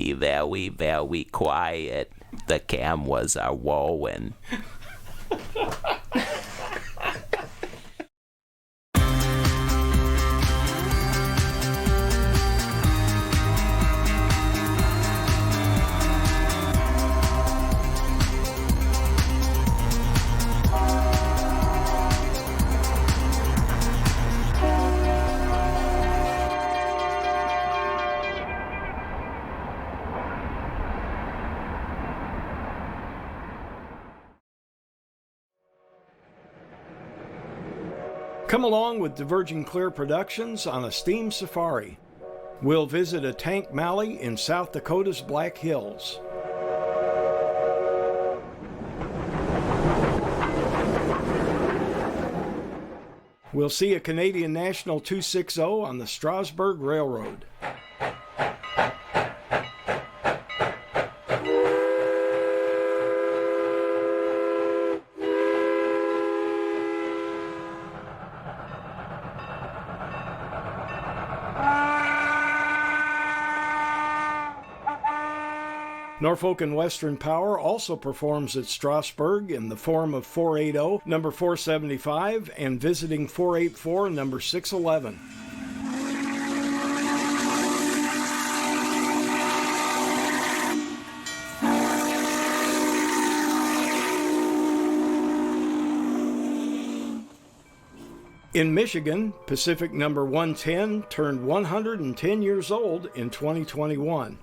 be very, very quiet. The cameras are rolling. Come along with Diverging Clear Productions on a steam safari. We'll visit a tank mallee in South Dakota's Black Hills. We'll see a Canadian National 260 on the Strasbourg Railroad. Norfolk and Western Power also performs at Strasbourg in the form of 480, number 475, and visiting 484, number 611. In Michigan, Pacific number 110 turned 110 years old in 2021.